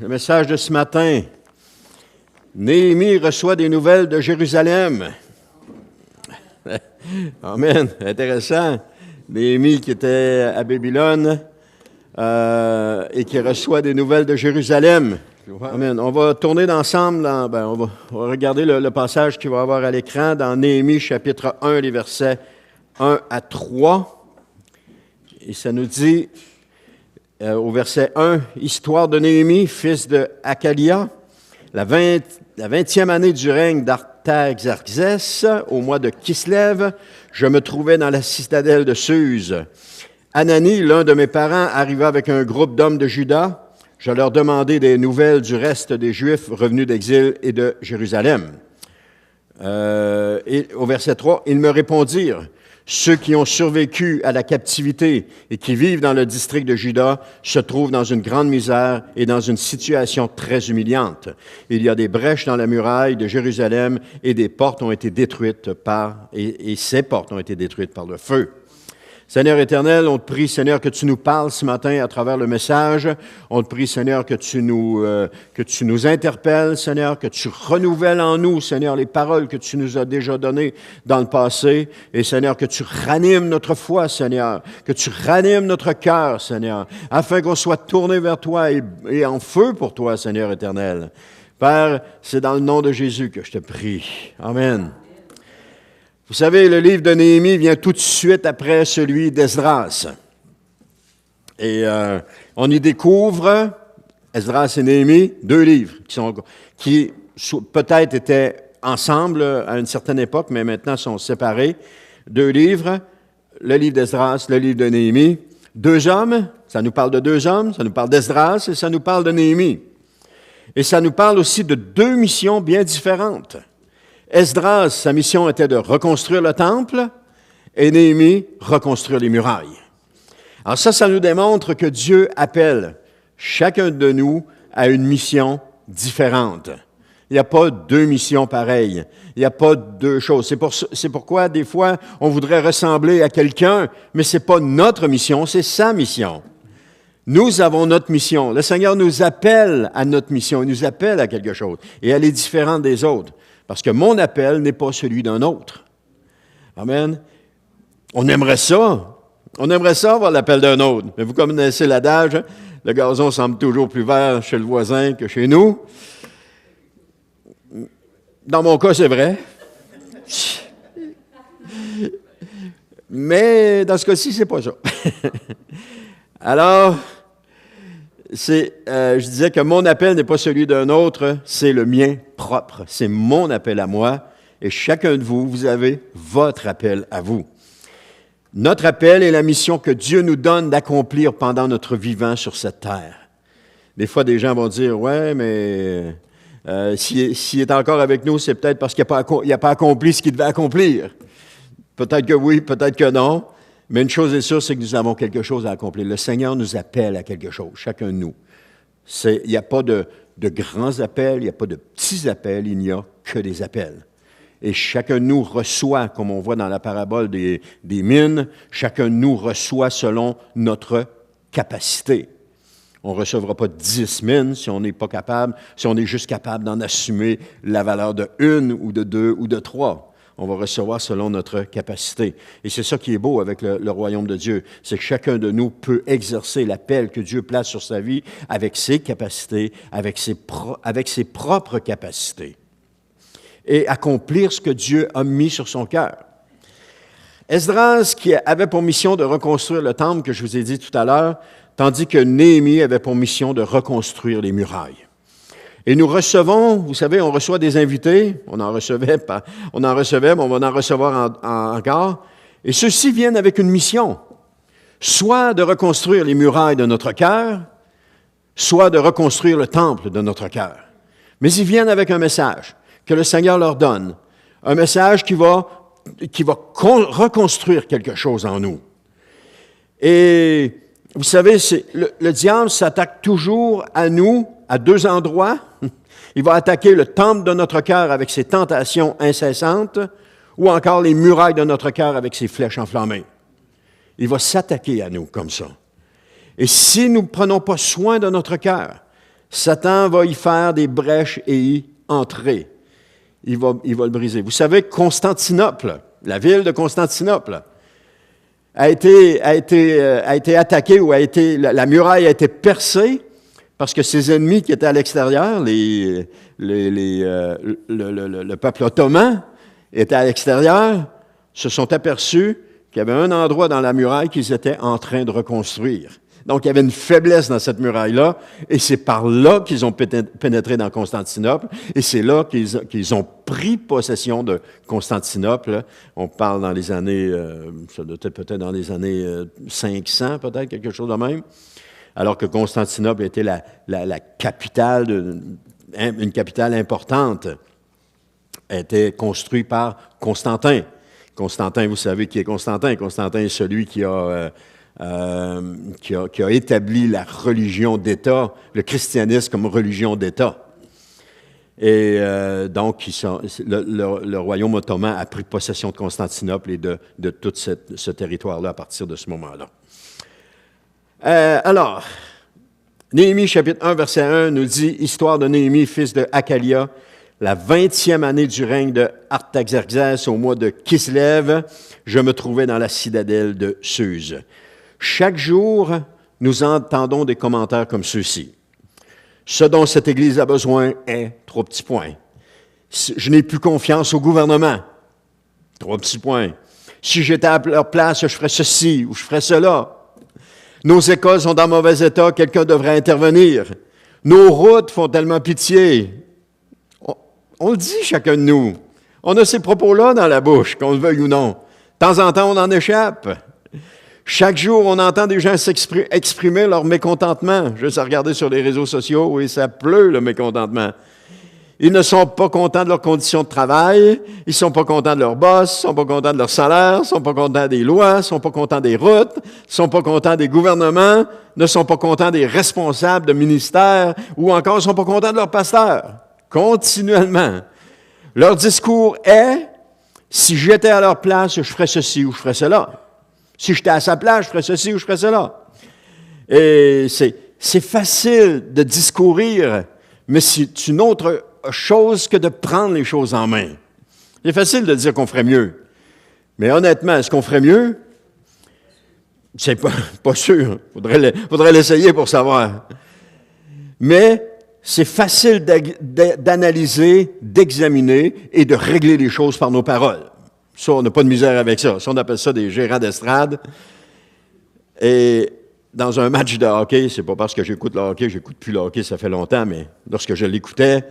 Le message de ce matin, Néhémie reçoit des nouvelles de Jérusalem. Amen, intéressant. Néhémie qui était à Babylone et qui reçoit des nouvelles de Jérusalem. Amen. On va tourner ensemble, on va regarder le passage qu'il va y avoir à l'écran dans Néhémie chapitre 1, les versets 1 à 3. Et ça nous dit... au verset 1, « Histoire de Néhémie, fils de Hakalia, la 20e année du règne d'Artaxerxès, au mois de Kislev, je me trouvais dans la citadelle de Suse. Anani, l'un de mes parents, arriva avec un groupe d'hommes de Juda. Je leur demandai des nouvelles du reste des Juifs revenus d'exil et de Jérusalem. Et au verset 3, ils me répondirent, « Ceux qui ont survécu à la captivité et qui vivent dans le district de Juda se trouvent dans une grande misère et dans une situation très humiliante. Il y a des brèches dans la muraille de Jérusalem et des portes ont été détruites et ces portes ont été détruites par le feu. » Seigneur éternel, on te prie, Seigneur, que tu nous parles ce matin à travers le message. On te prie, Seigneur, que tu nous interpelles, Seigneur, que tu renouvelles en nous, Seigneur, les paroles que tu nous as déjà données dans le passé. Et, Seigneur, que tu ranimes notre foi, Seigneur, que tu ranimes notre cœur, Seigneur, afin qu'on soit tourné vers toi et en feu pour toi, Seigneur éternel. Père, c'est dans le nom de Jésus que je te prie. Amen. Vous savez, le livre de Néhémie vient tout de suite après celui d'Esdras. Et on y découvre, Esdras et Néhémie, deux livres qui peut-être étaient ensemble à une certaine époque, mais maintenant sont séparés. Deux livres, le livre d'Esdras, le livre de Néhémie. Deux hommes, ça nous parle de deux hommes, ça nous parle d'Esdras et ça nous parle de Néhémie. Et ça nous parle aussi de deux missions bien différentes. Esdras, sa mission était de reconstruire le temple et Néhémie, reconstruire les murailles. Alors ça nous démontre que Dieu appelle chacun de nous à une mission différente. Il n'y a pas deux missions pareilles. Il n'y a pas deux choses. C'est pourquoi, des fois, on voudrait ressembler à quelqu'un, mais ce n'est pas notre mission, c'est sa mission. Nous avons notre mission. Le Seigneur nous appelle à notre mission. Il nous appelle à quelque chose. Et elle est différente des autres. Parce que mon appel n'est pas celui d'un autre. Amen. On aimerait ça. On aimerait ça avoir l'appel d'un autre. Mais vous connaissez l'adage, le gazon semble toujours plus vert chez le voisin que chez nous. Dans mon cas, c'est vrai. Mais dans ce cas-ci, c'est pas ça. Alors, je disais que mon appel n'est pas celui d'un autre, c'est le mien propre. C'est mon appel à moi. Et chacun de vous, vous avez votre appel à vous. Notre appel est la mission que Dieu nous donne d'accomplir pendant notre vivant sur cette terre. Des fois, des gens vont dire, « Ouais, mais s'il est encore avec nous, c'est peut-être parce qu'il n'a pas accompli ce qu'il devait accomplir. » Peut-être que oui, peut-être que non. Mais une chose est sûre, c'est que nous avons quelque chose à accomplir. Le Seigneur nous appelle à quelque chose, chacun de nous. Il n'y a pas de grands appels, il n'y a pas de petits appels, il n'y a que des appels. Et chacun de nous reçoit, comme on voit dans la parabole des mines, chacun de nous reçoit selon notre capacité. On ne recevra pas 10 mines si on n'est pas capable, si on est juste capable d'en assumer la valeur de 1 ou de 2 ou de 3. On va recevoir selon notre capacité. Et c'est ça qui est beau avec le royaume de Dieu, c'est que chacun de nous peut exercer l'appel que Dieu place sur sa vie avec ses capacités, avec ses propres capacités, et accomplir ce que Dieu a mis sur son cœur. Esdras, qui avait pour mission de reconstruire le temple que je vous ai dit tout à l'heure, tandis que Néhémie avait pour mission de reconstruire les murailles. Et nous recevons, vous savez, on reçoit des invités, on en recevait, mais on va en recevoir encore. Et ceux-ci viennent avec une mission, soit de reconstruire les murailles de notre cœur, soit de reconstruire le temple de notre cœur. Mais ils viennent avec un message que le Seigneur leur donne, un message qui va reconstruire quelque chose en nous. Et vous savez, le diable s'attaque toujours à nous, à deux endroits. Il va attaquer le temple de notre cœur avec ses tentations incessantes ou encore les murailles de notre cœur avec ses flèches enflammées. Il va s'attaquer à nous comme ça. Et si nous ne prenons pas soin de notre cœur, Satan va y faire des brèches et y entrer. Il va le briser. Vous savez, Constantinople, la ville de Constantinople, a été attaquée ou la muraille a été percée parce que ses ennemis qui étaient à l'extérieur, le peuple ottoman était à l'extérieur, se sont aperçus qu'il y avait un endroit dans la muraille qu'ils étaient en train de reconstruire. Donc, il y avait une faiblesse dans cette muraille-là, et c'est par là qu'ils ont pénétré dans Constantinople, et c'est là qu'ils ont pris possession de Constantinople. On parle dans les années, ça doit être peut-être dans les années 500, peut-être, quelque chose de même, alors que Constantinople était la capitale, une capitale importante, était construite par Constantin. Constantin, vous savez qui est Constantin. Constantin est celui qui a établi la religion d'État, le christianisme comme religion d'État. Et donc, le royaume ottoman a pris possession de Constantinople et de tout ce territoire-là à partir de ce moment-là. Alors, Néhémie chapitre 1, verset 1 nous dit « Histoire de Néhémie, fils de Hakalia, la 20e année du règne de Artaxerxès, au mois de Kislev, je me trouvais dans la citadelle de Suse. Chaque jour, nous entendons des commentaires comme ceux-ci. Ce dont cette Église a besoin est, 3 petits points. Je n'ai plus confiance au gouvernement. 3 petits points. Si j'étais à leur place, je ferais ceci ou je ferais cela. Nos écoles sont dans mauvais état, quelqu'un devrait intervenir. Nos routes font tellement pitié. On le dit, chacun de nous. On a ces propos-là dans la bouche, qu'on le veuille ou non. De temps en temps, on en échappe. Chaque jour, on entend des gens exprimer leur mécontentement. Juste à regarder sur les réseaux sociaux, et ça pleut, le mécontentement. Ils ne sont pas contents de leurs conditions de travail, ils ne sont pas contents de leur boss, ils ne sont pas contents de leur salaire, ils ne sont pas contents des lois, ils ne sont pas contents des routes, ils ne sont pas contents des gouvernements, ne sont pas contents des responsables de ministères, ou encore ne sont pas contents de leur pasteur. Continuellement. Leur discours est, si j'étais à leur place, je ferais ceci ou je ferais cela. Si j'étais à sa place, je ferais ceci ou je ferais cela. Et c'est facile de discourir, mais c'est une autre chose que de prendre les choses en main. C'est facile de dire qu'on ferait mieux. Mais honnêtement, est-ce qu'on ferait mieux? C'est pas sûr. Faudrait l'essayer pour savoir. Mais c'est facile d'analyser, d'examiner et de régler les choses par nos paroles. Ça, on n'a pas de misère avec ça. Ça, on appelle ça des gérants d'estrade. Et dans un match de hockey, c'est pas parce que j'écoute le hockey, j'écoute plus le hockey, ça fait longtemps, mais lorsque je l'écoutais,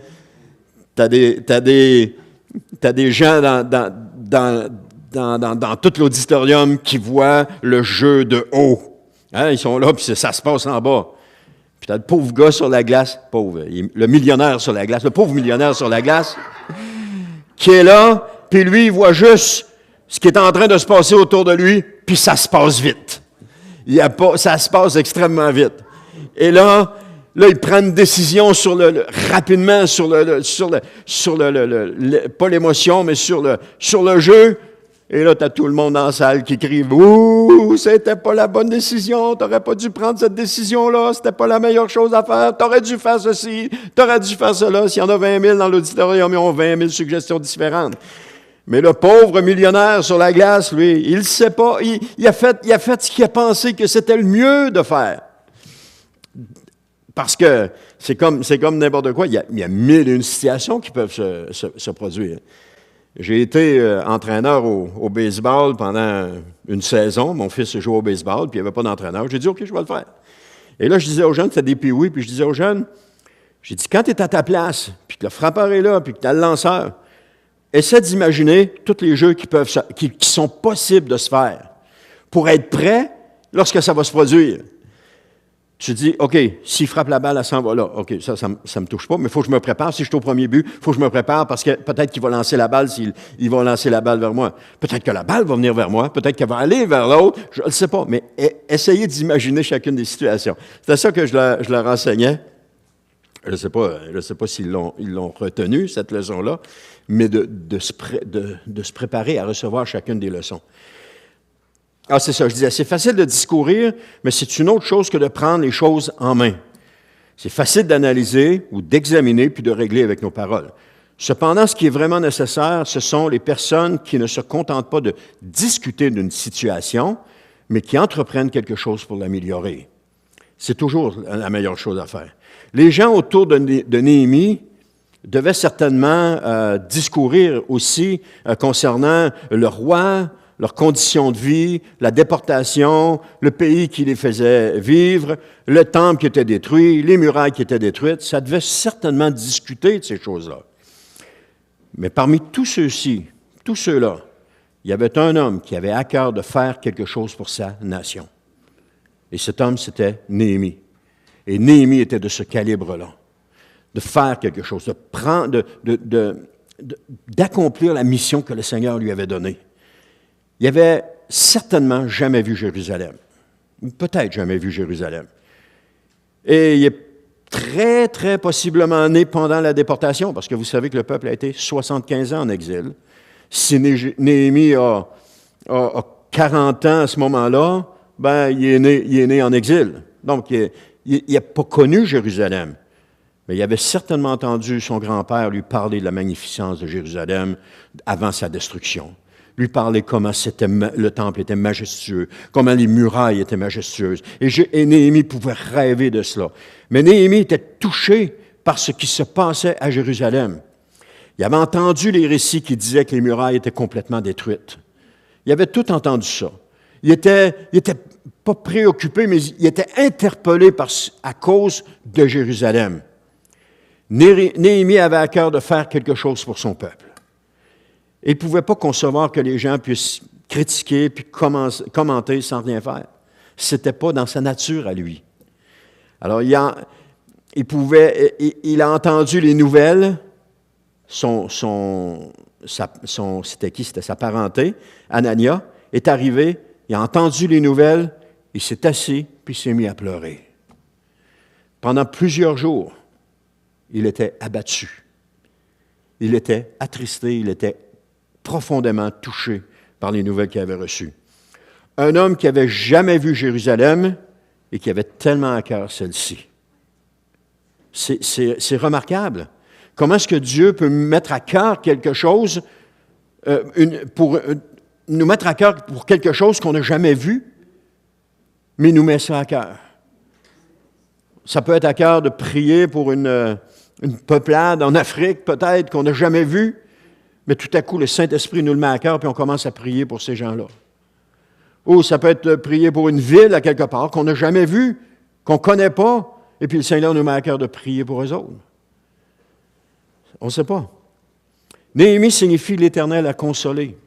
t'as des gens dans tout l'auditorium qui voient le jeu de haut. Hein, ils sont là, puis ça se passe en bas. Puis t'as le pauvre gars sur la glace, le millionnaire sur la glace, le pauvre millionnaire sur la glace, qui est là, puis lui, il voit juste ce qui est en train de se passer autour de lui, puis ça se passe vite. Ça se passe extrêmement vite. Et là, il prend une décision rapidement pas l'émotion, mais sur le jeu. Et là, tu as tout le monde dans la salle qui crie « Ouh, c'était pas la bonne décision, t'aurais pas dû prendre cette décision-là, c'était pas la meilleure chose à faire, t'aurais dû faire ceci, t'aurais dû faire cela. » S'il y en a 20 000 dans l'auditorium, ils ont 20 000 suggestions différentes. Mais le pauvre millionnaire sur la glace, lui, il ne sait pas, il a fait ce qu'il a pensé que c'était le mieux de faire. Parce que c'est comme n'importe quoi, il y a 1001 situations qui peuvent se produire. J'ai été entraîneur au baseball pendant une saison. Mon fils jouait au baseball, puis il n'y avait pas d'entraîneur. J'ai dit, OK, je vais le faire. Et là, je disais aux jeunes, c'était des pee-wee, puis je disais aux jeunes, j'ai dit, quand tu es à ta place, puis que le frappeur est là, puis que tu as le lanceur, essaie d'imaginer tous les jeux qui sont possibles de se faire pour être prêt lorsque ça va se produire. Tu te dis, OK, s'il frappe la balle, elle s'en va là. OK, ça me touche pas, mais il faut que je me prépare. Si je suis au premier but, il faut que je me prépare parce que peut-être qu'il va lancer la balle s'il va lancer la balle vers moi. Peut-être que la balle va venir vers moi. Peut-être qu'elle va aller vers l'autre. Je ne sais pas, mais essayez d'imaginer chacune des situations. C'était ça que je leur enseignais. Je ne sais pas s'ils l'ont retenu, cette leçon-là, mais de se préparer à recevoir chacune des leçons. Ah, c'est ça, je disais, c'est facile de discourir, mais c'est une autre chose que de prendre les choses en main. C'est facile d'analyser ou d'examiner puis de régler avec nos paroles. Cependant, ce qui est vraiment nécessaire, ce sont les personnes qui ne se contentent pas de discuter d'une situation, mais qui entreprennent quelque chose pour l'améliorer. C'est toujours la meilleure chose à faire. Les gens autour de Néhémie devaient certainement discourir aussi concernant le roi, leurs conditions de vie, la déportation, le pays qui les faisait vivre, le temple qui était détruit, les murailles qui étaient détruites. Ça devait certainement discuter de ces choses-là. Mais parmi tous ceux-ci, tous ceux-là, il y avait un homme qui avait à cœur de faire quelque chose pour sa nation. Et cet homme, c'était Néhémie. Et Néhémie était de ce calibre-là, de faire quelque chose, d'accomplir la mission que le Seigneur lui avait donnée. Il n'avait certainement jamais vu Jérusalem, ou peut-être jamais vu Jérusalem. Et il est très, très possiblement né pendant la déportation, parce que vous savez que le peuple a été 75 ans en exil. Si Néhémie a 40 ans à ce moment-là, ben, il est né en exil. Donc, il n'a pas connu Jérusalem. Mais il avait certainement entendu son grand-père lui parler de la magnificence de Jérusalem avant sa destruction. Lui parler comment le temple était majestueux, comment les murailles étaient majestueuses. Et Néhémie pouvait rêver de cela. Mais Néhémie était touché par ce qui se passait à Jérusalem. Il avait entendu les récits qui disaient que les murailles étaient complètement détruites. Il avait tout entendu ça. Il était pas préoccupé, mais il était interpellé à cause de Jérusalem. Néhémie avait à cœur de faire quelque chose pour son peuple. Il ne pouvait pas concevoir que les gens puissent critiquer puis commenter sans rien faire. Ce n'était pas dans sa nature à lui. Alors, il a entendu les nouvelles. C'était qui? C'était sa parenté. Anania est arrivé, il a entendu les nouvelles, il s'est assis, puis il s'est mis à pleurer. Pendant plusieurs jours, il était abattu. Il était attristé, il était profondément touché par les nouvelles qu'il avait reçues. Un homme qui n'avait jamais vu Jérusalem et qui avait tellement à cœur celle-ci. C'est remarquable. Comment est-ce que Dieu peut mettre à cœur quelque chose, nous mettre à cœur pour quelque chose qu'on n'a jamais vu, mais il nous met ça à cœur. Ça peut être à cœur de prier pour une peuplade en Afrique, peut-être, qu'on n'a jamais vue, mais tout à coup, le Saint-Esprit nous le met à cœur, puis on commence à prier pour ces gens-là. Ou ça peut être prier pour une ville à quelque part qu'on n'a jamais vue, qu'on ne connaît pas, et puis le Seigneur nous met à cœur de prier pour eux autres. On ne sait pas. Néhémie signifie l'Éternel a consolé.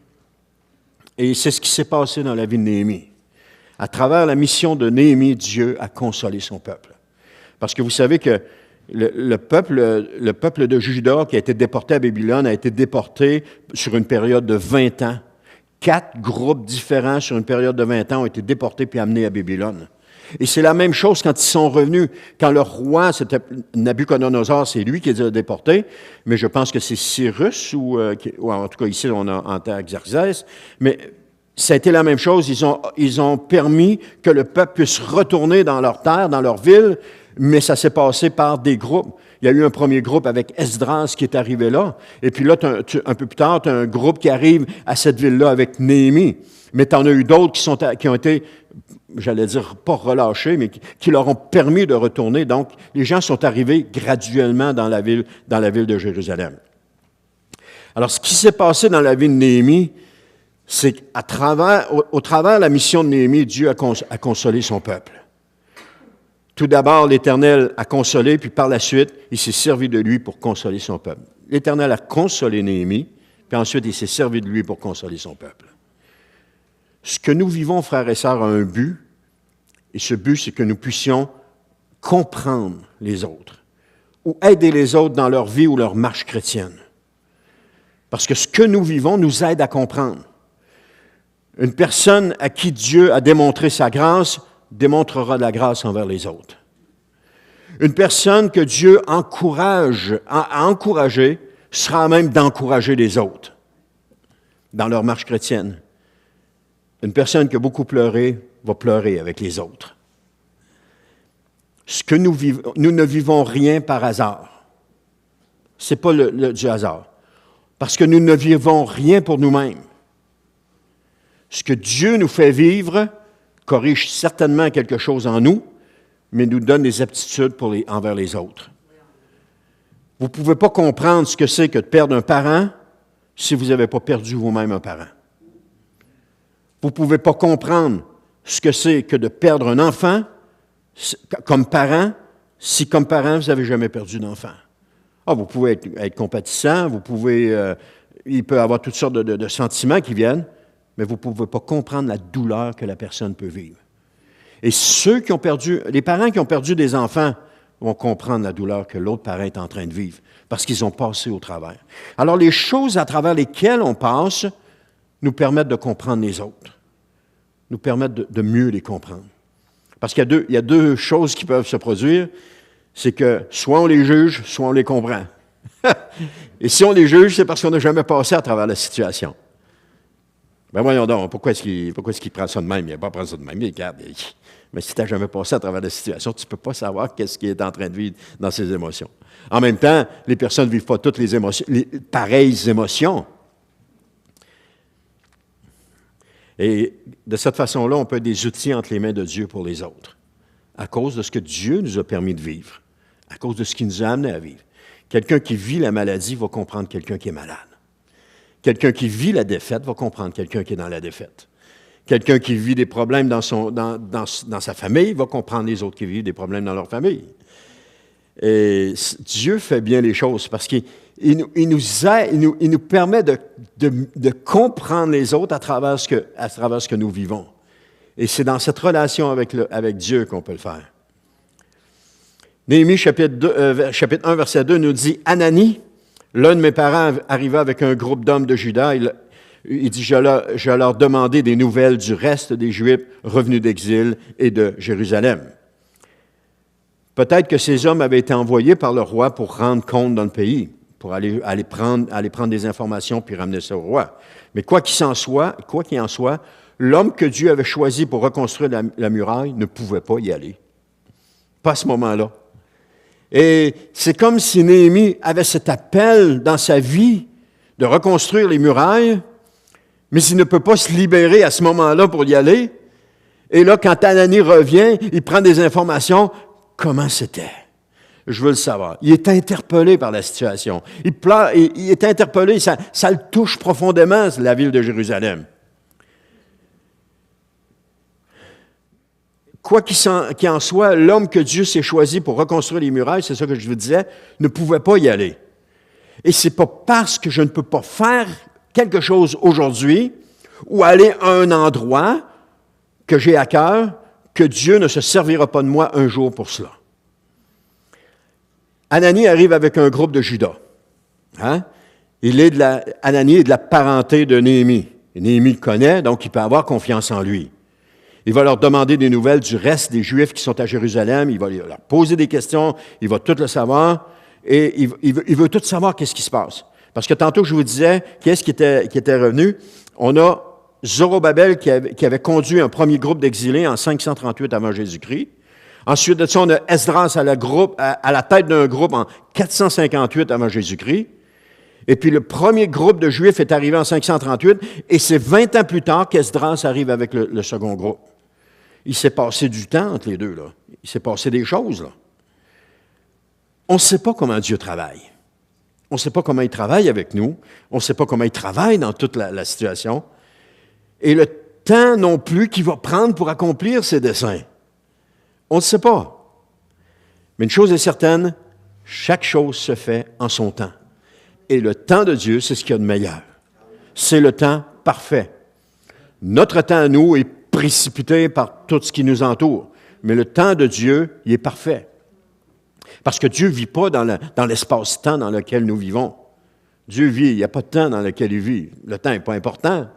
Et c'est ce qui s'est passé dans la vie de Néhémie. À travers la mission de Néhémie, Dieu a consolé son peuple. Parce que vous savez que le peuple de Juda qui a été déporté à Babylone a été déporté sur une période de 20 ans. 4 groupes différents sur une période de 20 ans ont été déportés puis amenés à Babylone. Et c'est la même chose quand ils sont revenus. Quand le roi, c'était Nabuchodonosor, c'est lui qui les a déportés, mais je pense que c'est Cyrus, ou en tout cas ici on a Artaxerxès, mais ça a été la même chose. Ils ont permis que le peuple puisse retourner dans leur terre, dans leur ville, mais ça s'est passé par des groupes. Il y a eu un premier groupe avec Esdras qui est arrivé là, et puis là, un peu plus tard, tu as un groupe qui arrive à cette ville-là avec Néhémie. Mais tu en as eu d'autres qui ont été, j'allais dire, pas relâchés, mais qui leur ont permis de retourner. Donc, les gens sont arrivés graduellement dans la ville de Jérusalem. Alors, ce qui s'est passé dans la vie de Néhémie, c'est qu'au travers de la mission de Néhémie, Dieu a consolé son peuple. Tout d'abord, l'Éternel a consolé, puis par la suite, il s'est servi de lui pour consoler son peuple. L'Éternel a consolé Néhémie, puis ensuite, il s'est servi de lui pour consoler son peuple. Ce que nous vivons, frères et sœurs, a un but, et ce but, c'est que nous puissions comprendre les autres, ou aider les autres dans leur vie ou leur marche chrétienne. Parce que ce que nous vivons nous aide à comprendre. Une personne à qui Dieu a démontré sa grâce démontrera de la grâce envers les autres. Une personne que Dieu a encouragée sera à même d'encourager les autres dans leur marche chrétienne. Une personne qui a beaucoup pleuré va pleurer avec les autres. nous ne vivons rien par hasard. Ce n'est pas du hasard. Parce que nous ne vivons rien pour nous-mêmes. Ce que Dieu nous fait vivre corrige certainement quelque chose en nous, mais nous donne des aptitudes envers les autres. Vous ne pouvez pas comprendre ce que c'est que de perdre un parent si vous n'avez pas perdu vous-même un parent. Vous ne pouvez pas comprendre ce que c'est que de perdre un enfant comme parent si, comme parent, vous n'avez jamais perdu d'enfant. Vous pouvez être compatissant, il peut y avoir toutes sortes de sentiments qui viennent, mais vous ne pouvez pas comprendre la douleur que la personne peut vivre. Et les parents qui ont perdu des enfants vont comprendre la douleur que l'autre parent est en train de vivre, parce qu'ils ont passé au travers. Alors, les choses à travers lesquelles on passe nous permettent de comprendre les autres, nous permettent de mieux les comprendre. Parce qu'il y a deux choses qui peuvent se produire, c'est que soit on les juge, soit on les comprend. Et si on les juge, c'est parce qu'on n'a jamais passé à travers la situation. Ben voyons donc, pourquoi est-ce qu'il prend ça de même? Il n'a pas pris ça de même, il regarde. Mais si tu n'as jamais passé à travers la situation, tu ne peux pas savoir qu'est-ce qu'il est en train de vivre dans ses émotions. En même temps, les personnes ne vivent pas toutes les pareilles émotions. Et de cette façon-là, on peut être des outils entre les mains de Dieu pour les autres, à cause de ce que Dieu nous a permis de vivre, à cause de ce qu'il nous a amené à vivre. Quelqu'un qui vit la maladie va comprendre quelqu'un qui est malade. Quelqu'un qui vit la défaite va comprendre quelqu'un qui est dans la défaite. Quelqu'un qui vit des problèmes dans sa famille va comprendre les autres qui vivent des problèmes dans leur famille. Et Dieu fait bien les choses parce qu'il nous permet de comprendre les autres à travers ce que nous vivons. Et c'est dans cette relation avec Dieu qu'on peut le faire. Néhémie, chapitre 1, verset 2, nous dit « Anani, l'un de mes parents arriva avec un groupe d'hommes de Juda. Il dit, je leur demandais des nouvelles du reste des Juifs revenus d'exil et de Jérusalem. Peut-être que ces hommes avaient été envoyés par le roi pour rendre compte dans le pays, pour aller prendre des informations puis ramener ça au roi. Mais quoi qu'il en soit, l'homme que Dieu avait choisi pour reconstruire la muraille ne pouvait pas y aller. Pas à ce moment-là. Et c'est comme si Néhémie avait cet appel dans sa vie de reconstruire les murailles, mais il ne peut pas se libérer à ce moment-là pour y aller. Et là, quand Anani revient, il prend des informations. Comment c'était? Je veux le savoir. Il est interpellé par la situation. Il pleure, il est interpellé, ça le touche profondément, la ville de Jérusalem. Quoi qu'il en soit, l'homme que Dieu s'est choisi pour reconstruire les murailles, c'est ça que je vous disais, ne pouvait pas y aller. Et c'est pas parce que je ne peux pas faire quelque chose aujourd'hui ou aller à un endroit que j'ai à cœur que Dieu ne se servira pas de moi un jour pour cela. Anani arrive avec un groupe de Juda. Anani est de la parenté de Néhémie. Et Néhémie le connaît, donc il peut avoir confiance en lui. Il va leur demander des nouvelles du reste des Juifs qui sont à Jérusalem. Il va leur poser des questions. Il va tout le savoir. Et il veut tout savoir qu'est-ce qui se passe. Parce que tantôt, je vous disais, qu'est-ce qui était revenu? On a Zorobabel qui avait conduit un premier groupe d'exilés en 538 avant Jésus-Christ. Ensuite de ça, on a Esdras à la tête d'un groupe en 458 avant Jésus-Christ. Et puis le premier groupe de Juifs est arrivé en 538, et c'est 20 ans plus tard qu'Esdras arrive avec le second groupe. Il s'est passé du temps entre les deux, là. Il s'est passé des choses, là. On ne sait pas comment Dieu travaille. On ne sait pas comment il travaille avec nous. On ne sait pas comment il travaille dans toute la situation. Et le temps non plus qu'il va prendre pour accomplir ses desseins. On ne sait pas. Mais une chose est certaine, chaque chose se fait en son temps. Et le temps de Dieu, c'est ce qu'il y a de meilleur. C'est le temps parfait. Notre temps à nous est précipité par tout ce qui nous entoure. Mais le temps de Dieu, il est parfait. Parce que Dieu ne vit pas dans l'espace-temps dans lequel nous vivons. Dieu vit, il n'y a pas de temps dans lequel il vit. Le temps n'est pas important.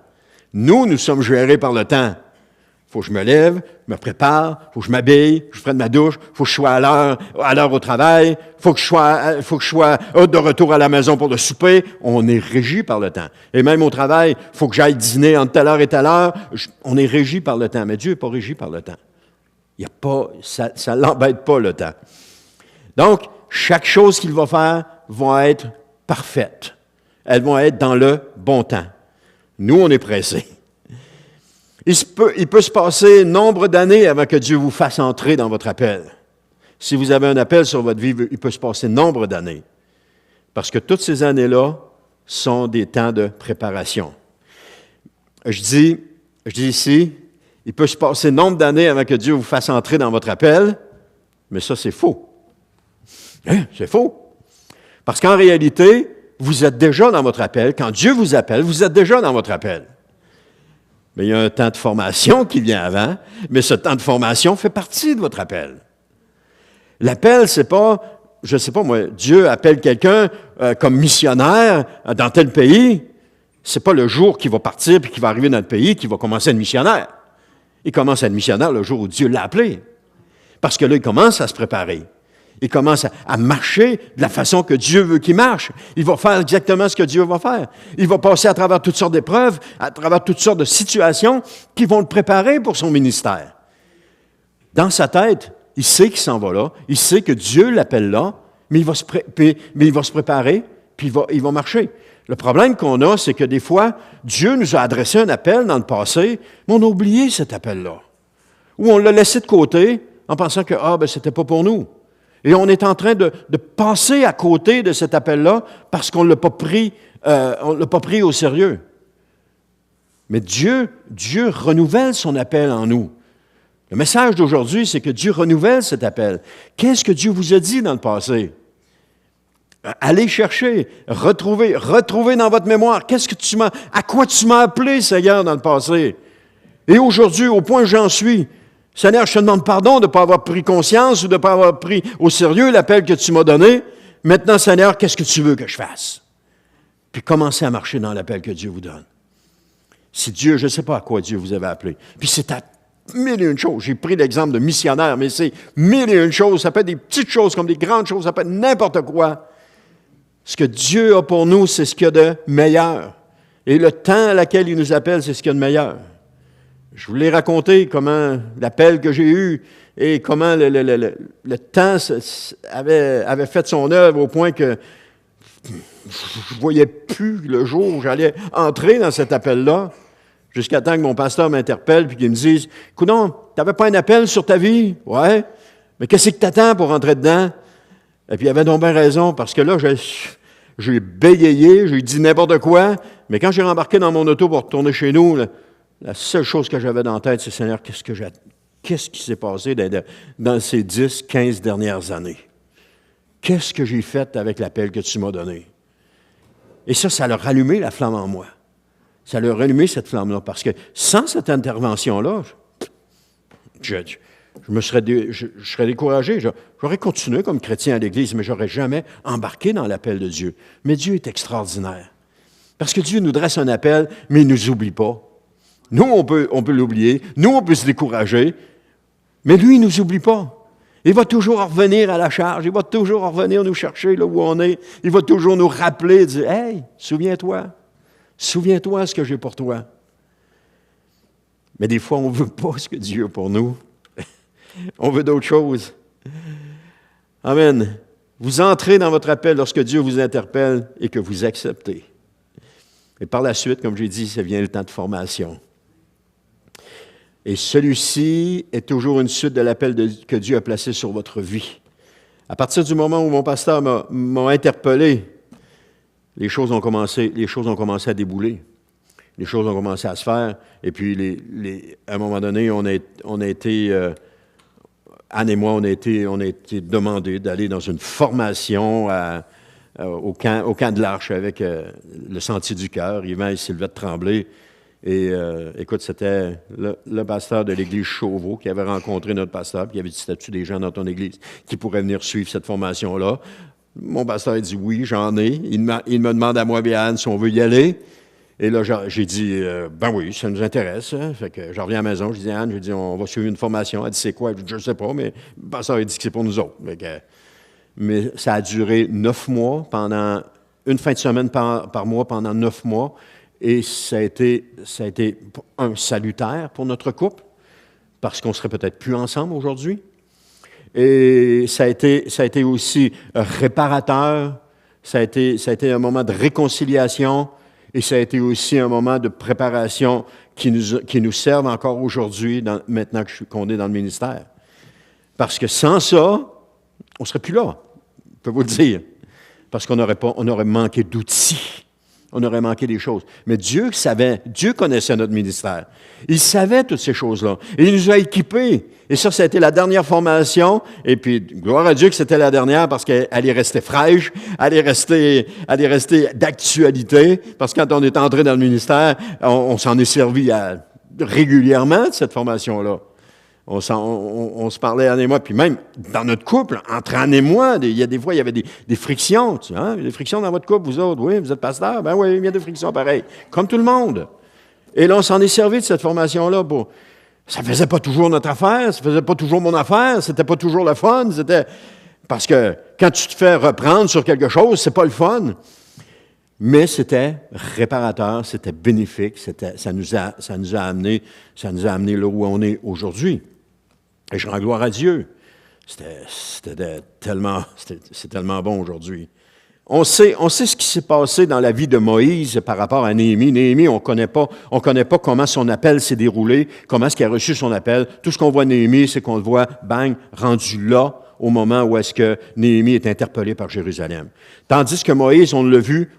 Nous sommes gérés par le temps. Il faut que je me lève, je me prépare, il faut que je m'habille, je prenne ma douche, il faut que je sois à l'heure au travail, il faut que je sois de retour à la maison pour le souper. On est régi par le temps. Et même au travail, il faut que j'aille dîner entre telle heure et telle heure. On est régi par le temps, mais Dieu n'est pas régi par le temps. Il y a pas, ça ne l'embête pas, le temps. Donc, chaque chose qu'il va faire va être parfaite. Elles vont être dans le bon temps. Nous, on est pressés. Il peut se passer nombre d'années avant que Dieu vous fasse entrer dans votre appel. Si vous avez un appel sur votre vie, il peut se passer nombre d'années. Parce que toutes ces années-là sont des temps de préparation. Je dis ici, il peut se passer nombre d'années avant que Dieu vous fasse entrer dans votre appel, mais ça, c'est faux. Hein? C'est faux. Parce qu'en réalité, vous êtes déjà dans votre appel. Quand Dieu vous appelle, vous êtes déjà dans votre appel. Mais il y a un temps de formation qui vient avant, mais ce temps de formation fait partie de votre appel. L'appel, c'est pas, je ne sais pas moi, Dieu appelle quelqu'un comme missionnaire dans tel pays. C'est pas le jour qu'il va partir puis qu'il va arriver dans le pays qu'il va commencer à être missionnaire. Il commence à être missionnaire le jour où Dieu l'a appelé. Parce que là, il commence à se préparer. Il commence à marcher de la façon que Dieu veut qu'il marche. Il va faire exactement ce que Dieu va faire. Il va passer à travers toutes sortes d'épreuves, à travers toutes sortes de situations qui vont le préparer pour son ministère. Dans sa tête, il sait qu'il s'en va là. Il sait que Dieu l'appelle là, mais il va se préparer, puis il va marcher. Le problème qu'on a, c'est que des fois, Dieu nous a adressé un appel dans le passé, mais on a oublié cet appel-là. Ou on l'a laissé de côté en pensant que, c'était pas pour nous. Et on est en train de passer à côté de cet appel-là parce qu'on ne l'a pas pris au sérieux. Mais Dieu renouvelle son appel en nous. Le message d'aujourd'hui, c'est que Dieu renouvelle cet appel. Qu'est-ce que Dieu vous a dit dans le passé? Allez chercher, retrouvez dans votre mémoire. À quoi tu m'as appelé, Seigneur, dans le passé? Et aujourd'hui, au point où j'en suis, Seigneur, je te demande pardon de ne pas avoir pris conscience ou de ne pas avoir pris au sérieux l'appel que tu m'as donné. Maintenant, Seigneur, qu'est-ce que tu veux que je fasse? Puis commencez à marcher dans l'appel que Dieu vous donne. Si Dieu, je ne sais pas à quoi Dieu vous avait appelé. Puis c'est à mille et une choses. J'ai pris l'exemple de missionnaire, mais c'est mille et une choses. Ça peut être des petites choses comme des grandes choses. Ça peut être n'importe quoi. Ce que Dieu a pour nous, c'est ce qu'il y a de meilleur. Et le temps à laquelle il nous appelle, c'est ce qu'il y a de meilleur. Je vous l'ai raconté, comment l'appel que j'ai eu et comment le temps avait fait son œuvre au point que je ne voyais plus le jour où j'allais entrer dans cet appel-là, jusqu'à temps que mon pasteur m'interpelle et qu'il me dise « Coudonc, tu n'avais pas un appel sur ta vie? » « Ouais. Mais qu'est-ce que tu attends pour rentrer dedans? » Et puis il avait donc bien raison, parce que là, j'ai bégayé, j'ai dit n'importe quoi, mais quand j'ai rembarqué dans mon auto pour retourner chez nous, la seule chose que j'avais dans la tête, c'est « Seigneur, qu'est-ce qui s'est passé dans ces 10, 15 dernières années? Qu'est-ce que j'ai fait avec l'appel que tu m'as donné? » Et ça l'a rallumé la flamme en moi. Ça l'a rallumé cette flamme-là, parce que sans cette intervention-là, je serais découragé. J'aurais continué comme chrétien à l'Église, mais je n'aurais jamais embarqué dans l'appel de Dieu. Mais Dieu est extraordinaire. Parce que Dieu nous dresse un appel, mais il ne nous oublie pas. Nous, on peut l'oublier. Nous, on peut se décourager. Mais lui, il ne nous oublie pas. Il va toujours revenir à la charge. Il va toujours revenir nous chercher là où on est. Il va toujours nous rappeler, dire « Hey, souviens-toi. Souviens-toi ce que j'ai pour toi. » Mais des fois, on ne veut pas ce que Dieu a pour nous. On veut d'autres choses. Amen. Vous entrez dans votre appel lorsque Dieu vous interpelle et que vous acceptez. Et par la suite, comme j'ai dit, ça vient le temps de formation. Et celui-ci est toujours une suite de l'appel que Dieu a placé sur votre vie. À partir du moment où mon pasteur m'a interpellé, les choses ont commencé à débouler. Les choses ont commencé à se faire. Et puis, à un moment donné, on a été Anne et moi, on a été demandés d'aller dans une formation au camp de l'Arche avec le Sentier du Cœur, Yvan et Sylvette Tremblay. Et écoute, c'était le pasteur de l'église Chauveau qui avait rencontré notre pasteur, puis il avait dit « As-tu des gens dans ton église qui pourraient venir suivre cette formation-là? » Mon pasteur a dit « Oui, j'en ai. » Il me demande à moi et à Anne si on veut y aller. Et là, j'ai dit, ben oui, ça nous intéresse. Hein. Fait que je reviens à la maison, je dis à Anne, on va suivre une formation. Elle dit, c'est quoi? Je ne sais pas, mais le pasteur a dit que c'est pour nous autres. Mais ça a duré 9 mois, pendant une fin de semaine par mois, pendant 9 mois. Et ça a été un salutaire pour notre couple, parce qu'on serait peut-être plus ensemble aujourd'hui. Et ça a été aussi réparateur, ça a été un moment de réconciliation, et ça a été aussi un moment de préparation qui nous servent encore aujourd'hui, maintenant qu'on est dans le ministère. Parce que sans ça, on ne serait plus là, je peux vous le dire. Parce qu'on aurait manqué d'outils. On aurait manqué des choses. Mais Dieu savait, Dieu connaissait notre ministère. Il savait toutes ces choses-là. Et il nous a équipés. Et ça a été la dernière formation. Et puis, gloire à Dieu que c'était la dernière parce qu'elle est restée fraîche, elle est restée d'actualité. Parce que quand on est entré dans le ministère, on s'en est servi régulièrement de cette formation-là. On se parlait, Anne et moi, puis même dans notre couple, entre Anne et moi, il y a des fois, il y avait des frictions. Tu sais, hein? Des frictions dans votre couple, vous autres. Oui, vous êtes pasteur? Ben oui, il y a des frictions pareilles. Comme tout le monde. Et là, on s'en est servi de cette formation-là. Ça ne faisait pas toujours notre affaire, ça ne faisait pas toujours mon affaire, c'était pas toujours le fun. Parce que quand tu te fais reprendre sur quelque chose, c'est pas le fun. Mais c'était réparateur, c'était bénéfique, ça nous a amené là où on est aujourd'hui. Et je rends gloire à Dieu. C'est tellement bon aujourd'hui. On sait ce qui s'est passé dans la vie de Moïse par rapport à Néhémie. Néhémie, on connaît pas comment son appel s'est déroulé, comment est-ce qu'il a reçu son appel. Tout ce qu'on voit de Néhémie, c'est qu'on le voit, bang, rendu là, au moment où est-ce que Néhémie est interpellé par Jérusalem. Tandis que Moïse, on l'a vu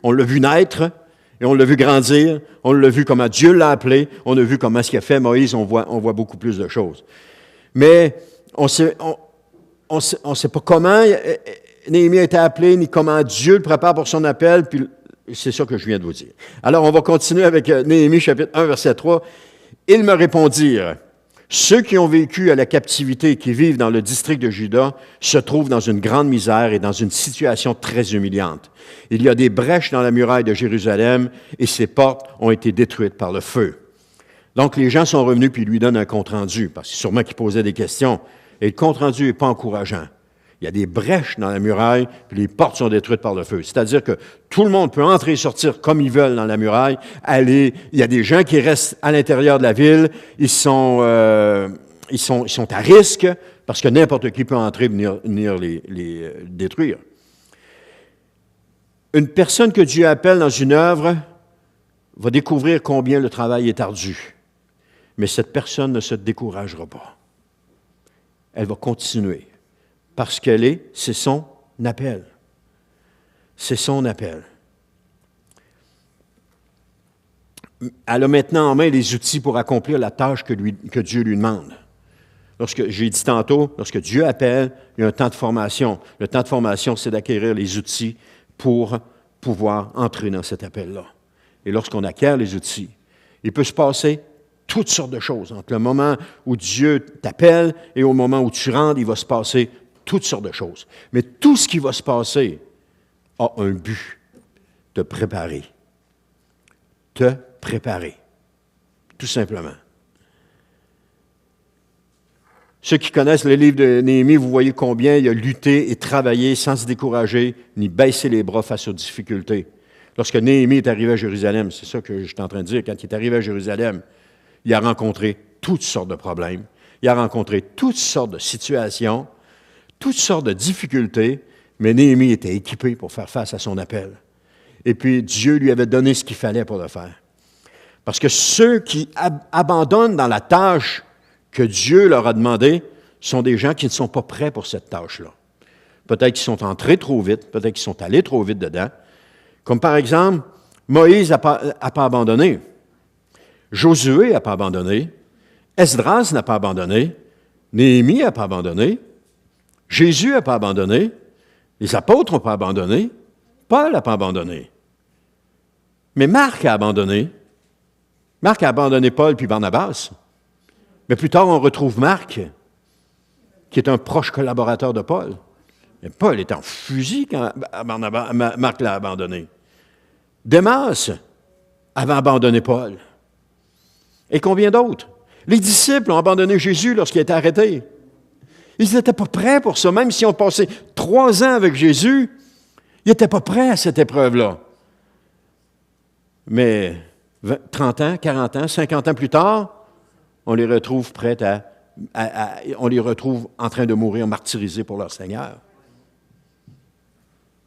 naître, et on l'a vu grandir, on l'a vu comment Dieu l'a appelé, on a vu comment ce qu'il a fait Moïse, on voit beaucoup plus de choses. Mais on sait pas comment Néhémie a été appelé, ni comment Dieu le prépare pour son appel, puis c'est ça que je viens de vous dire. Alors, on va continuer avec Néhémie, chapitre 1, verset 3. « Ils me répondirent, ceux qui ont vécu à la captivité et qui vivent dans le district de Juda se trouvent dans une grande misère et dans une situation très humiliante. Il y a des brèches dans la muraille de Jérusalem et ses portes ont été détruites par le feu. » Donc, les gens sont revenus puis lui donnent un compte-rendu, parce que sûrement qu'ils posaient des questions. Et le compte-rendu n'est pas encourageant. Il y a des brèches dans la muraille, puis les portes sont détruites par le feu. C'est-à-dire que tout le monde peut entrer et sortir comme ils veulent dans la muraille. Il y a des gens qui restent à l'intérieur de la ville. Ils sont à risque, parce que n'importe qui peut entrer et venir les détruire. Une personne que Dieu appelle dans une œuvre va découvrir combien le travail est ardu. Mais cette personne ne se découragera pas. Elle va continuer. Parce c'est son appel. C'est son appel. Elle a maintenant en main les outils pour accomplir la tâche que Dieu lui demande. J'ai dit tantôt, lorsque Dieu appelle, il y a un temps de formation. Le temps de formation, c'est d'acquérir les outils pour pouvoir entrer dans cet appel-là. Et lorsqu'on acquiert les outils, il peut se passer toutes sortes de choses. Entre le moment où Dieu t'appelle et au moment où tu rentres, il va se passer toutes sortes de choses. Mais tout ce qui va se passer a un but, te préparer. Te préparer. Tout simplement. Ceux qui connaissent le livre de Néhémie, vous voyez combien il a lutté et travaillé sans se décourager, ni baisser les bras face aux difficultés. Lorsque Néhémie est arrivé à Jérusalem, c'est ça que je suis en train de dire, quand il est arrivé à Jérusalem, il a rencontré toutes sortes de problèmes, il a rencontré toutes sortes de situations, toutes sortes de difficultés, mais Néhémie était équipé pour faire face à son appel. Et puis, Dieu lui avait donné ce qu'il fallait pour le faire. Parce que ceux qui abandonnent dans la tâche que Dieu leur a demandé sont des gens qui ne sont pas prêts pour cette tâche-là. Peut-être qu'ils sont entrés trop vite, peut-être qu'ils sont allés trop vite dedans. Comme par exemple, Moïse n'a pas abandonné. Josué n'a pas abandonné. Esdras n'a pas abandonné. Néhémie n'a pas abandonné. Jésus n'a pas abandonné. Les apôtres n'ont pas abandonné. Paul n'a pas abandonné. Mais Marc a abandonné. Marc a abandonné Paul puis Barnabas. Mais plus tard, on retrouve Marc, qui est un proche collaborateur de Paul. Mais Paul est en fusil quand Marc l'a abandonné. Démas avait abandonné Paul. Et combien d'autres? Les disciples ont abandonné Jésus lorsqu'il a été arrêté. Ils n'étaient pas prêts pour ça. Même si on passé 3 ans avec Jésus, ils n'étaient pas prêts à cette épreuve-là. Mais 30 ans, 40 ans, 50 ans plus tard, on les retrouve prêts à on les retrouve en train de mourir martyrisés pour leur Seigneur.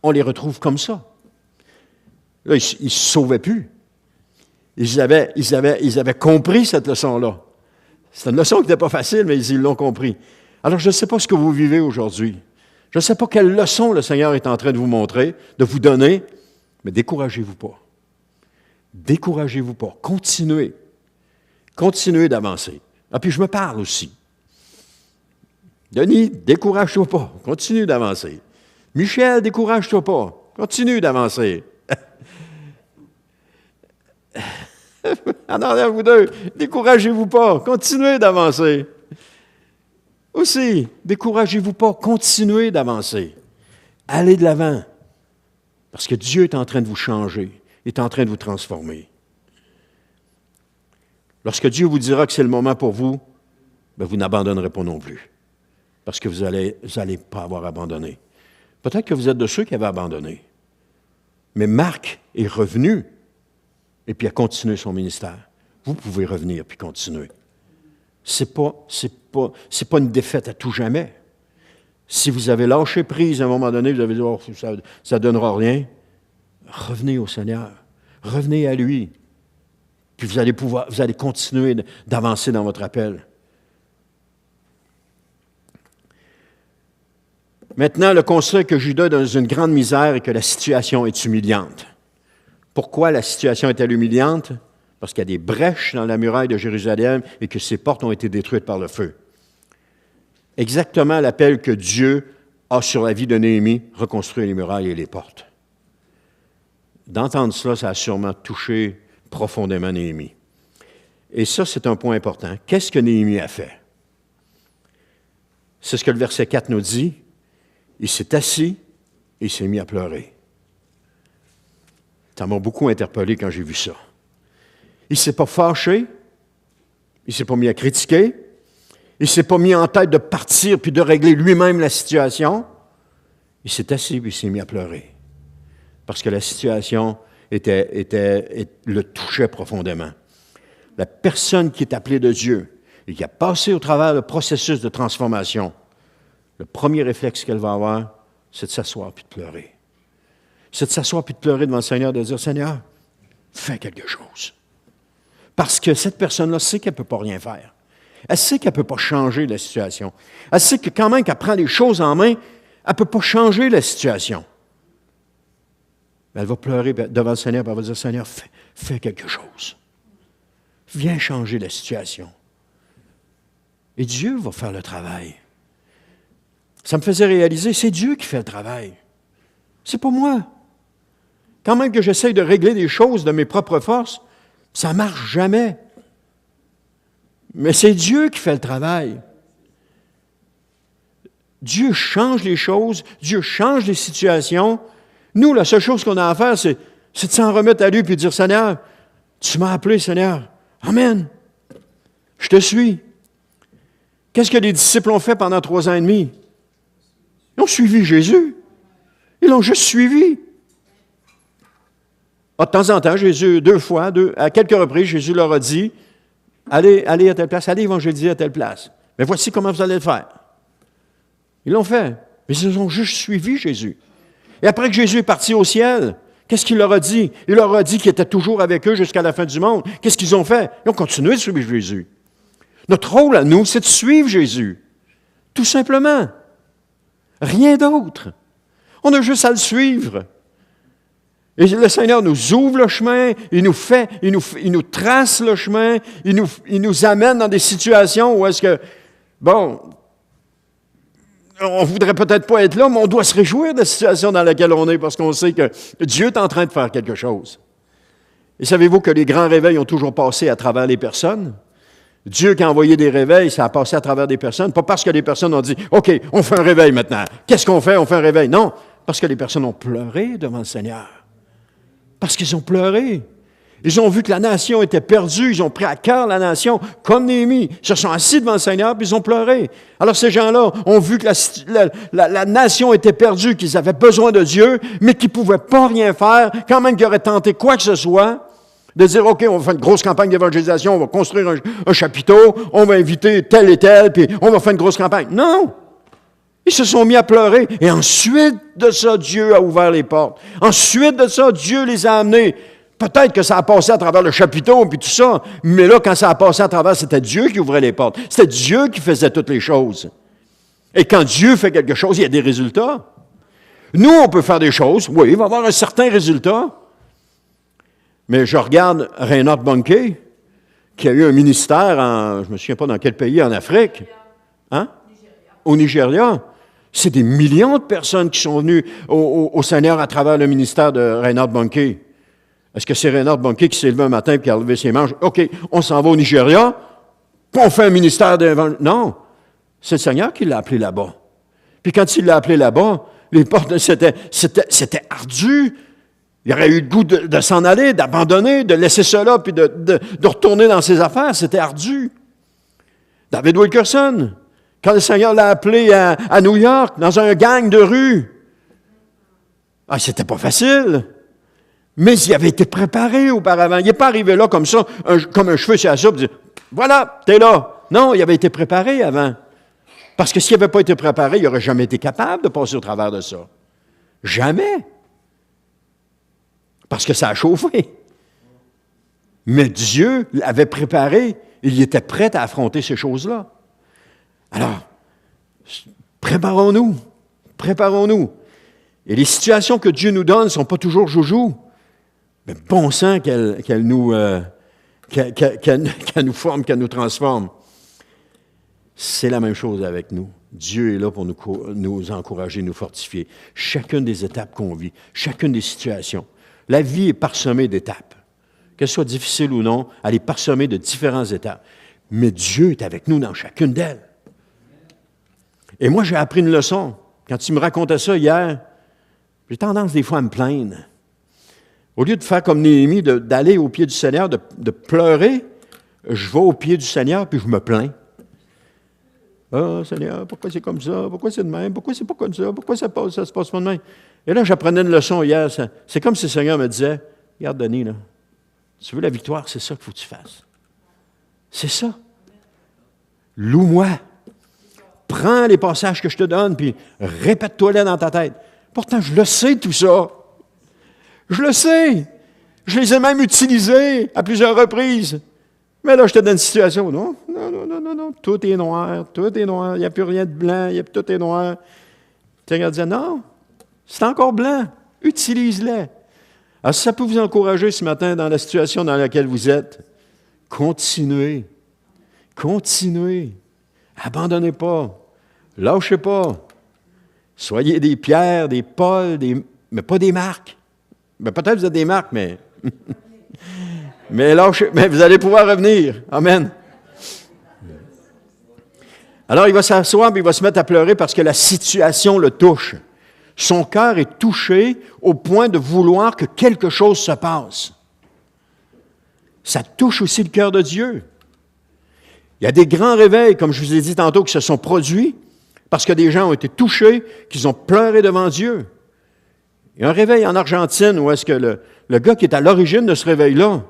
On les retrouve comme ça. Là, ils ne se sauvaient plus. Ils avaient compris cette leçon-là. C'est une leçon qui n'était pas facile, mais ils l'ont compris. Alors, je ne sais pas ce que vous vivez aujourd'hui. Je ne sais pas quelle leçon le Seigneur est en train de vous montrer, de vous donner, mais découragez-vous pas. Découragez-vous pas. Continuez. Continuez d'avancer. Ah, puis je me parle aussi. Denis, décourage-toi pas. Continue d'avancer. Michel, décourage-toi pas. Continue d'avancer. En arrière, vous deux, découragez-vous pas. Continuez d'avancer. Aussi, découragez-vous pas. Continuez d'avancer. Allez de l'avant. Parce que Dieu est en train de vous changer. Il est en train de vous transformer. Lorsque Dieu vous dira que c'est le moment pour vous, bien, vous n'abandonnerez pas non plus. Parce que vous allez pas avoir abandonné. Peut-être que vous êtes de ceux qui avaient abandonné. Mais Marc est revenu et puis a continué son ministère. Vous pouvez revenir puis continuer. C'est pas une défaite à tout jamais. Si vous avez lâché prise à un moment donné, vous avez dit oh, ça ne donnera rien, revenez au Seigneur. Revenez à lui. Puis vous allez continuer d'avancer dans votre appel. Maintenant, le constat est que Judas est dans une grande misère et que la situation est humiliante. Pourquoi la situation est-elle humiliante? Parce qu'il y a des brèches dans la muraille de Jérusalem et que ses portes ont été détruites par le feu. Exactement l'appel que Dieu a sur la vie de Néhémie, reconstruire les murailles et les portes. D'entendre cela, ça a sûrement touché profondément Néhémie. Et ça, c'est un point important. Qu'est-ce que Néhémie a fait? C'est ce que le verset 4 nous dit. Il s'est assis et il s'est mis à pleurer. Ça m'a beaucoup interpellé quand j'ai vu ça. Il ne s'est pas fâché, il ne s'est pas mis à critiquer, il ne s'est pas mis en tête de partir puis de régler lui-même la situation. Il s'est assis et il s'est mis à pleurer. Parce que la situation le touchait profondément. La personne qui est appelée de Dieu et qui a passé au travers le processus de transformation, le premier réflexe qu'elle va avoir, c'est de s'asseoir puis de pleurer. C'est de s'asseoir puis de pleurer devant le Seigneur, de dire, Seigneur, fais quelque chose. Parce que cette personne-là sait qu'elle ne peut pas rien faire. Elle sait qu'elle ne peut pas changer la situation. Elle sait que quand même qu'elle prend les choses en main, elle ne peut pas changer la situation. Mais elle va pleurer devant le Seigneur et elle va dire, Seigneur, fais quelque chose. Viens changer la situation. Et Dieu va faire le travail. Ça me faisait réaliser, c'est Dieu qui fait le travail. C'est pas moi. Quand même que j'essaye de régler des choses de mes propres forces, ça ne marche jamais. Mais c'est Dieu qui fait le travail. Dieu change les choses, Dieu change les situations. Nous, la seule chose qu'on a à faire, c'est de s'en remettre à lui et de dire, Seigneur, tu m'as appelé, Seigneur. Amen. Je te suis. Qu'est-ce que les disciples ont fait pendant 3 ans et demi? Ils ont suivi Jésus. Ils l'ont juste suivi. De temps en temps, Jésus, à quelques reprises, Jésus leur a dit, allez à telle place, allez évangéliser à telle place. Mais voici comment vous allez le faire. Ils l'ont fait. Mais ils ont juste suivi Jésus. Et après que Jésus est parti au ciel, qu'est-ce qu'il leur a dit? Il leur a dit qu'il était toujours avec eux jusqu'à la fin du monde. Qu'est-ce qu'ils ont fait? Ils ont continué de suivre Jésus. Notre rôle à nous, c'est de suivre Jésus. Tout simplement. Rien d'autre. On a juste à le suivre. Et le Seigneur nous ouvre le chemin, il nous trace le chemin, il nous amène dans des situations où est-ce que, bon, on ne voudrait peut-être pas être là, mais on doit se réjouir de la situation dans laquelle on est parce qu'on sait que Dieu est en train de faire quelque chose. Et savez-vous que les grands réveils ont toujours passé à travers les personnes? Dieu qui a envoyé des réveils, ça a passé à travers des personnes, pas parce que les personnes ont dit « OK, on fait un réveil maintenant. Qu'est-ce qu'on fait? On fait un réveil. » Non, parce que les personnes ont pleuré devant le Seigneur. Parce qu'ils ont pleuré. Ils ont vu que la nation était perdue, ils ont pris à cœur la nation, comme Néhémie. Ils se sont assis devant le Seigneur, puis ils ont pleuré. Alors ces gens-là ont vu que la nation était perdue, qu'ils avaient besoin de Dieu, mais qu'ils ne pouvaient pas rien faire, quand même qu'ils auraient tenté quoi que ce soit. De dire, OK, on va faire une grosse campagne d'évangélisation, on va construire un chapiteau, on va inviter tel et tel, puis on va faire une grosse campagne. Non! Ils se sont mis à pleurer. Et ensuite de ça, Dieu a ouvert les portes. Ensuite de ça, Dieu les a amenés. Peut-être que ça a passé à travers le chapiteau puis tout ça, mais là, quand ça a passé à travers, c'était Dieu qui ouvrait les portes. C'était Dieu qui faisait toutes les choses. Et quand Dieu fait quelque chose, il y a des résultats. Nous, on peut faire des choses, oui, il va y avoir un certain résultat. Mais je regarde Reinhard Bonnke, qui a eu un ministère je ne me souviens pas dans quel pays, en Afrique. Hein? Au Nigeria. C'est des millions de personnes qui sont venues au Seigneur à travers le ministère de Reinhard Bonnke. Est-ce que c'est Reinhard Bonnke qui s'est levé un matin et qui a levé ses manches? OK, on s'en va au Nigeria, puis on fait un ministère d'évangélisation. Non, c'est le Seigneur qui l'a appelé là-bas. Puis quand il l'a appelé là-bas, les portes, c'était ardu. Il aurait eu le goût de s'en aller, d'abandonner, de laisser cela, puis de retourner dans ses affaires. C'était ardu. David Wilkerson, quand le Seigneur l'a appelé à New York, dans un gang de rue, c'était pas facile. Mais il avait été préparé auparavant. Il n'est pas arrivé là comme ça, comme un cheveu sur la soupe, dire, voilà, t'es là. Non, il avait été préparé avant. Parce que s'il n'avait pas été préparé, il n'aurait jamais été capable de passer au travers de ça. Jamais. Parce que ça a chauffé. Mais Dieu l'avait préparé. Il était prêt à affronter ces choses-là. Alors, préparons-nous. Préparons-nous. Et les situations que Dieu nous donne ne sont pas toujours joujou. Mais bon sang qu'elle nous forme, qu'elle nous transforme. C'est la même chose avec nous. Dieu est là pour nous encourager, nous fortifier. Chacune des étapes qu'on vit, chacune des situations. La vie est parsemée d'étapes. Qu'elle soit difficile ou non, elle est parsemée de différentes étapes. Mais Dieu est avec nous dans chacune d'elles. Et moi, j'ai appris une leçon. Quand il me racontait ça hier, j'ai tendance des fois à me plaindre. Au lieu de faire comme Néhémie, d'aller au pied du Seigneur, de pleurer, je vais au pied du Seigneur puis je me plains. Ah, Seigneur, pourquoi c'est comme ça? Pourquoi c'est de même? Pourquoi c'est pas comme ça? Pourquoi ça se passe pas de même? Et là, j'apprenais une leçon hier. C'est comme si le Seigneur me disait, regarde, Denis, là, tu veux la victoire, c'est ça qu'il faut que tu fasses. C'est ça. Loue-moi. Prends les passages que je te donne, puis répète-toi-les dans ta tête. Pourtant, je le sais, tout ça. Je le sais. Je les ai même utilisés à plusieurs reprises. Mais là, je te donne une situation. Non. Tout est noir. Il n'y a plus rien de blanc. Tout est noir. Le Seigneur disait, non, c'est encore blanc. Utilise-les. Alors, si ça peut vous encourager ce matin dans la situation dans laquelle vous êtes, continuez. Continuez. Abandonnez pas. Lâchez pas. Soyez des Pierre, des Paul, mais pas des Marc. Ben, peut-être que vous êtes des Marc, mais... mais vous allez pouvoir revenir. Amen. Alors, il va s'asseoir et il va se mettre à pleurer parce que la situation le touche. Son cœur est touché au point de vouloir que quelque chose se passe. Ça touche aussi le cœur de Dieu. Il y a des grands réveils, comme je vous ai dit tantôt, qui se sont produits parce que des gens ont été touchés, qu'ils ont pleuré devant Dieu. Il y a un réveil en Argentine où est-ce que le gars qui est à l'origine de ce réveil-là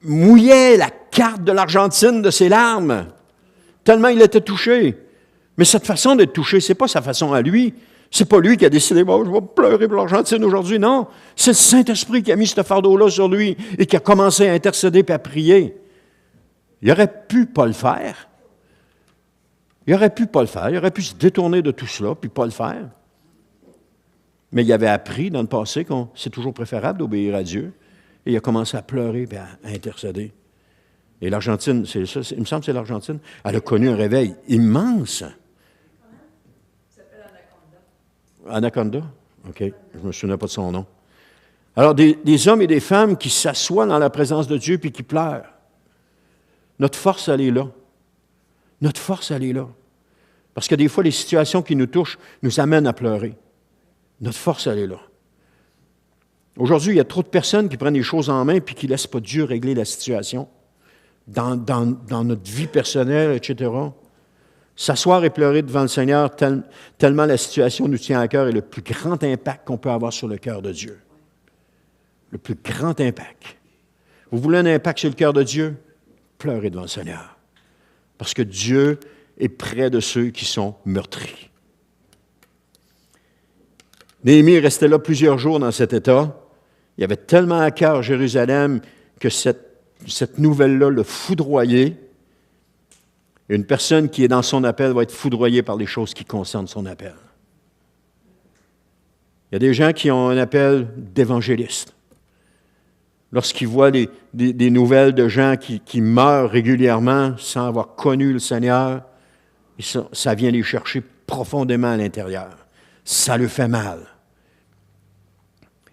mouillait la carte de l'Argentine de ses larmes, tellement il était touché. Mais cette façon d'être touché, ce n'est pas sa façon à lui. C'est pas lui qui a décidé, bon, je vais pleurer pour l'Argentine aujourd'hui. Non, c'est le Saint-Esprit qui a mis ce fardeau-là sur lui et qui a commencé à intercéder et à prier. Il aurait pu pas le faire. Il aurait pu pas le faire. Il aurait pu se détourner de tout cela puis pas le faire. Mais il avait appris dans le passé que c'est toujours préférable d'obéir à Dieu. Et il a commencé à pleurer et à intercéder. Et l'Argentine, c'est ça, il me semble que c'est l'Argentine, elle a connu un réveil immense. Anaconda? OK. Je ne me souviens pas de son nom. Alors, des hommes et des femmes qui s'assoient dans la présence de Dieu puis qui pleurent. Notre force, elle est là. Notre force, elle est là. Parce que des fois, les situations qui nous touchent nous amènent à pleurer. Notre force, elle est là. Aujourd'hui, il y a trop de personnes qui prennent les choses en main puis qui ne laissent pas Dieu régler la situation dans notre vie personnelle, etc. S'asseoir et pleurer devant le Seigneur tellement la situation nous tient à cœur et le plus grand impact qu'on peut avoir sur le cœur de Dieu. le plus grand impact. Vous voulez un impact sur le cœur de Dieu? Pleurez devant le Seigneur. Parce que Dieu est près de ceux qui sont meurtris. Néhémie restait là plusieurs jours dans cet état. Il avait tellement à cœur Jérusalem que cette nouvelle-là le foudroyait. Une personne qui est dans son appel va être foudroyée par les choses qui concernent son appel. Il y a des gens qui ont un appel d'évangéliste. Lorsqu'ils voient des nouvelles de gens qui meurent régulièrement sans avoir connu le Seigneur, ça vient les chercher profondément à l'intérieur. Ça leur fait mal.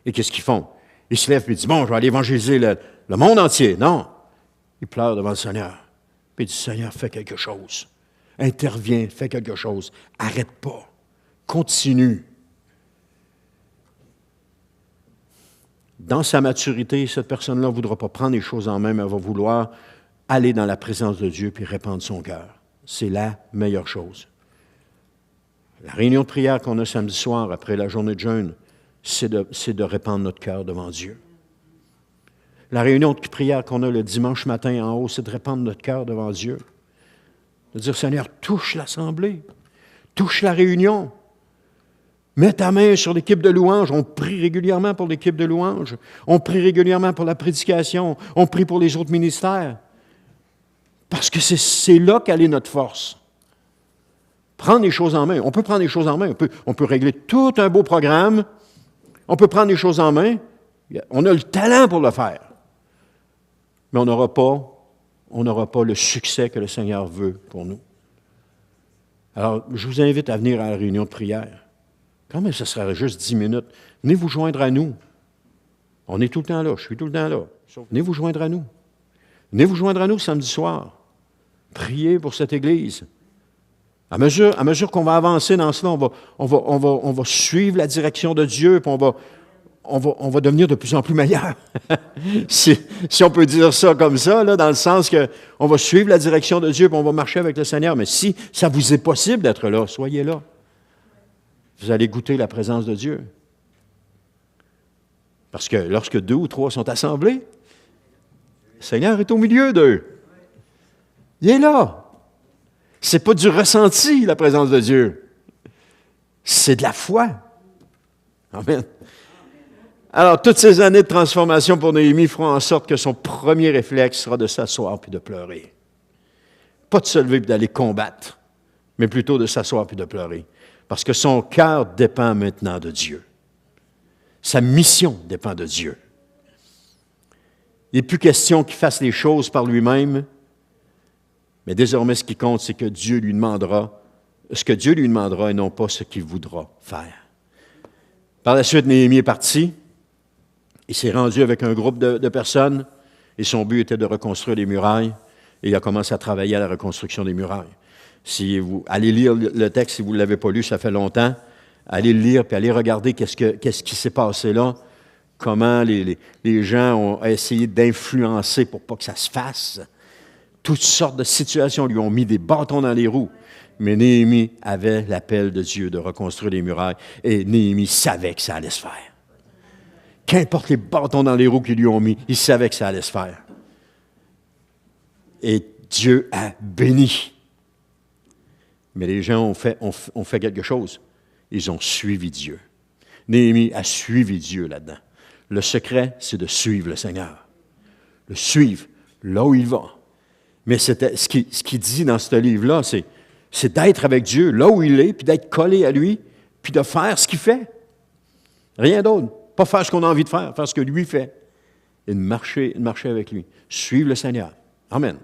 Et qu'est-ce qu'ils font? Ils se lèvent et disent, bon, je vais aller évangéliser le monde entier. Non. Ils pleurent devant le Seigneur. Puis ils disent, Seigneur, fais quelque chose. Interviens, fais quelque chose. Arrête pas. Continue. Dans sa maturité, cette personne-là ne voudra pas prendre les choses en main, mais elle va vouloir aller dans la présence de Dieu puis répandre son cœur. C'est la meilleure chose. La réunion de prière qu'on a samedi soir après la journée de jeûne, c'est de répandre notre cœur devant Dieu. La réunion de prière qu'on a le dimanche matin en haut, c'est de répandre notre cœur devant Dieu. De dire, Seigneur, touche l'assemblée, touche la réunion. Mets ta main sur l'équipe de louange. On prie régulièrement pour l'équipe de louange. On prie régulièrement pour la prédication. On prie pour les autres ministères. Parce que c'est là qu'elle est notre force. Prendre les choses en main. On peut prendre les choses en main. On peut régler tout un beau programme. On peut prendre les choses en main. On a le talent pour le faire. Mais on n'aura pas le succès que le Seigneur veut pour nous. Alors, je vous invite à venir à la réunion de prière. Quand même, ce sera juste 10 minutes. Venez vous joindre à nous. On est tout le temps là. Je suis tout le temps là. Venez vous joindre à nous. Venez vous joindre à nous samedi soir. Priez pour cette Église. À mesure qu'on va avancer dans cela, on va suivre la direction de Dieu, puis on va devenir de plus en plus meilleur. si on peut dire ça comme ça, là, dans le sens qu'on va suivre la direction de Dieu, puis on va marcher avec le Seigneur. Mais si ça vous est possible d'être là, soyez là. Vous allez goûter la présence de Dieu. Parce que lorsque 2 ou 3 sont assemblés, le Seigneur est au milieu d'eux. Il est là. Ce n'est pas du ressenti, la présence de Dieu. C'est de la foi. Amen. Alors, toutes ces années de transformation pour Néhémie feront en sorte que son premier réflexe sera de s'asseoir puis de pleurer. Pas de se lever puis d'aller combattre, mais plutôt de s'asseoir puis de pleurer. Parce que son cœur dépend maintenant de Dieu. Sa mission dépend de Dieu. Il n'est plus question qu'il fasse les choses par lui-même, mais désormais ce qui compte, c'est que Dieu lui demandera ce que Dieu lui demandera et non pas ce qu'il voudra faire. Par la suite, Néhémie est parti. Il s'est rendu avec un groupe de personnes et son but était de reconstruire les murailles et il a commencé à travailler à la reconstruction des murailles. Si vous allez lire le texte, si vous ne l'avez pas lu, ça fait longtemps, allez le lire puis allez regarder qu'est-ce qui s'est passé là, comment les gens ont essayé d'influencer pour pas que ça se fasse. Toutes sortes de situations lui ont mis des bâtons dans les roues. Mais Néhémie avait l'appel de Dieu de reconstruire les murailles et Néhémie savait que ça allait se faire. Qu'importe les bâtons dans les roues qu'ils lui ont mis, il savait que ça allait se faire. Et Dieu a béni. Mais les gens ont fait quelque chose. Ils ont suivi Dieu. Néhémie a suivi Dieu là-dedans. Le secret, c'est de suivre le Seigneur. Le suivre là où il va. Mais ce qu'il dit dans ce livre-là, c'est d'être avec Dieu là où il est, puis d'être collé à lui, puis de faire ce qu'il fait. Rien d'autre. Pas faire ce qu'on a envie de faire ce que lui fait. Et de marcher avec lui. Suivre le Seigneur. Amen.